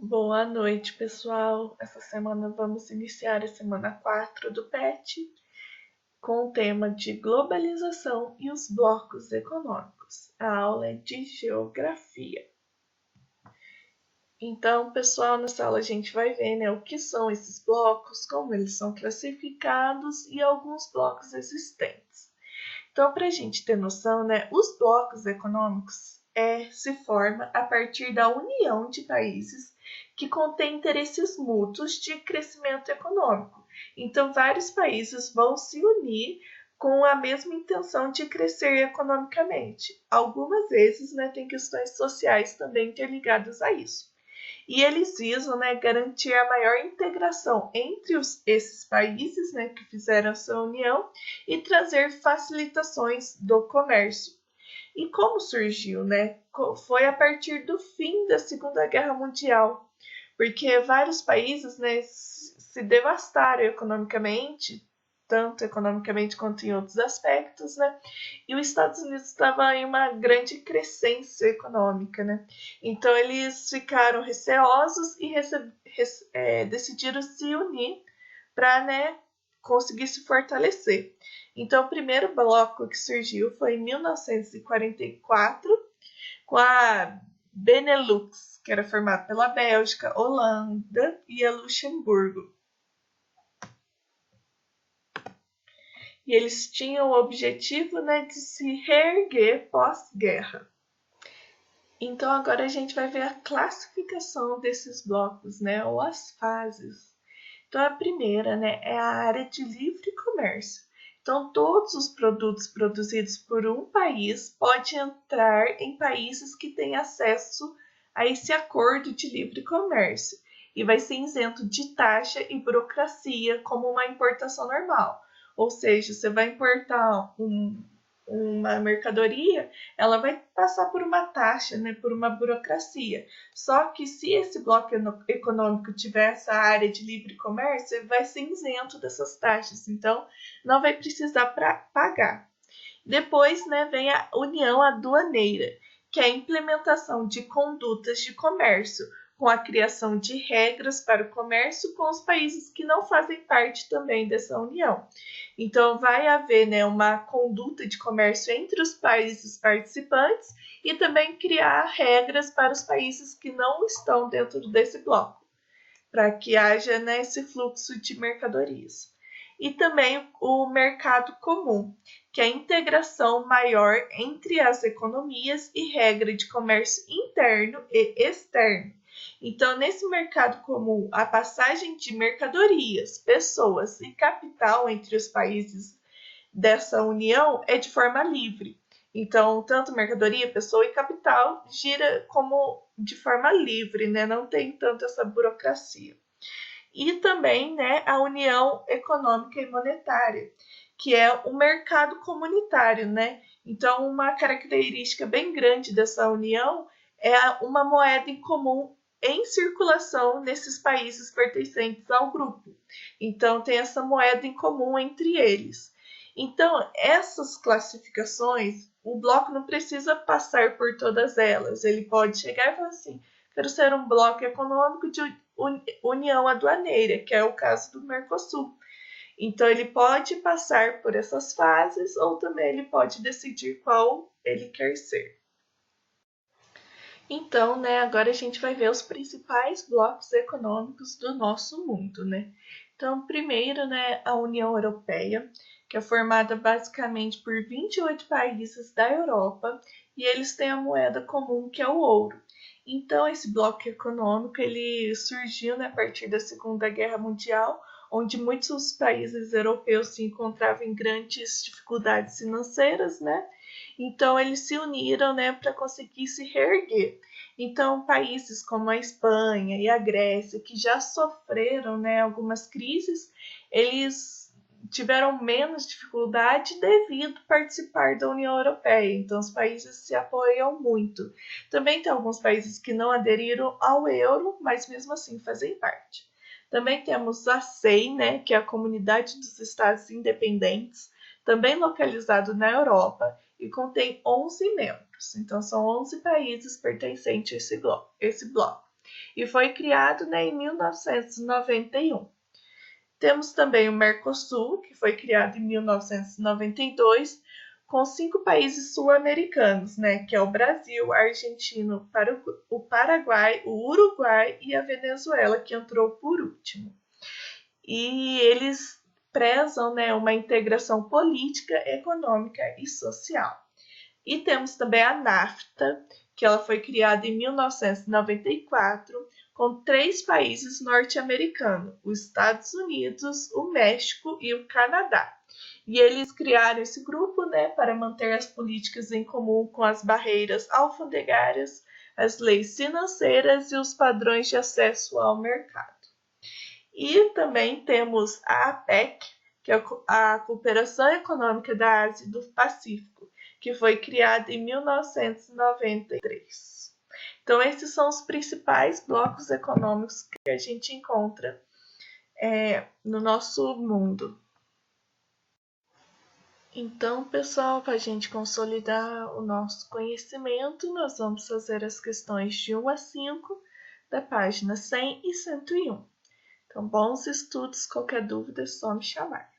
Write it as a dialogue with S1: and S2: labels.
S1: Boa noite, pessoal. Essa semana vamos iniciar a semana 4 do PET com o tema de globalização e os blocos econômicos. A aula é de geografia. Então, pessoal, nessa aula a gente vai ver, o que são esses blocos, como eles são classificados e alguns blocos existentes. Então, para a gente ter noção, os blocos econômicos se formam a partir da união de países que contém interesses mútuos de crescimento econômico. Então, vários países vão se unir com a mesma intenção de crescer economicamente. Algumas vezes, tem questões sociais também interligadas a isso. E eles visam, garantir a maior integração entre esses países, que fizeram essa união e trazer facilitações do comércio. E como surgiu, Foi a partir do fim da Segunda Guerra Mundial, porque vários países, se devastaram economicamente, tanto economicamente quanto em outros aspectos, E os Estados Unidos estava em uma grande crescência econômica, Então eles ficaram receosos e decidiram se unir para, conseguir se fortalecer. Então, o primeiro bloco que surgiu foi em 1944, com a Benelux, que era formado pela Bélgica, Holanda e Luxemburgo. E eles tinham o objetivo, de se reerguer pós-guerra. Então, agora a gente vai ver a classificação desses blocos, ou as fases. Então, a primeira, é a área de livre comércio. Então, todos os produtos produzidos por um país podem entrar em países que têm acesso a esse acordo de livre comércio e vai ser isento de taxa e burocracia como uma importação normal. Ou seja, você vai importar uma mercadoria, ela vai passar por uma taxa, por uma burocracia. Só que se esse bloco econômico tiver essa área de livre comércio, ele vai ser isento dessas taxas, então não vai precisar pagar. Depois, vem a união aduaneira, que é a implementação de condutas de comércio, com a criação de regras para o comércio com os países que não fazem parte também dessa união. Então, vai haver uma conduta de comércio entre os países participantes e também criar regras para os países que não estão dentro desse bloco, para que haja esse fluxo de mercadorias. E também o mercado comum, que é a integração maior entre as economias e regra de comércio interno e externo. Então, nesse mercado comum, a passagem de mercadorias, pessoas e capital entre os países dessa união é de forma livre. Então, tanto mercadoria, pessoa e capital gira como de forma livre, Não tem tanto essa burocracia. E também, a união econômica e monetária, que é o mercado comunitário, Então, uma característica bem grande dessa união é uma moeda em comum em circulação nesses países pertencentes ao grupo. Então, tem essa moeda em comum entre eles. Então, essas classificações, o bloco não precisa passar por todas elas. Ele pode chegar e falar assim, quero ser um bloco econômico de união aduaneira, que é o caso do Mercosul. Então, ele pode passar por essas fases ou também ele pode decidir qual ele quer ser. Então, agora a gente vai ver os principais blocos econômicos do nosso mundo, Então, primeiro, a União Europeia, que é formada basicamente por 28 países da Europa, e eles têm a moeda comum, que é o ouro. Então, esse bloco econômico ele surgiu a partir da Segunda Guerra Mundial, onde muitos países europeus se encontravam em grandes dificuldades financeiras, Então, eles se uniram, para conseguir se reerguer. Então, países como a Espanha e a Grécia, que já sofreram, algumas crises, eles tiveram menos dificuldade devido participar da União Europeia. Então, os países se apoiam muito. Também tem alguns países que não aderiram ao euro, mas mesmo assim fazem parte. Também temos a CEI, que é a Comunidade dos Estados Independentes, também localizado na Europa e contém 11 membros. Então, são 11 países pertencentes a esse bloco. e foi criado, né, em 1991. Temos também o Mercosul, que foi criado em 1992, com 5 países sul-americanos, né, que é o Brasil, a Argentina, o Paraguai, o Uruguai e a Venezuela, que entrou por último. E eles prezam, né, uma integração política, econômica e social. E temos também a NAFTA, que ela foi criada em 1994, com 3 países norte-americanos, os Estados Unidos, o México e o Canadá. E eles criaram esse grupo, né, para manter as políticas em comum com as barreiras alfandegárias, as leis financeiras e os padrões de acesso ao mercado. E também temos a APEC, que é a Cooperação Econômica da Ásia e do Pacífico, que foi criada em 1993. Então, esses são os principais blocos econômicos que a gente encontra no nosso mundo. Então, pessoal, para a gente consolidar o nosso conhecimento, nós vamos fazer as questões de 1 a 5 da página 100 e 101. Então, bons estudos, qualquer dúvida é só me chamar.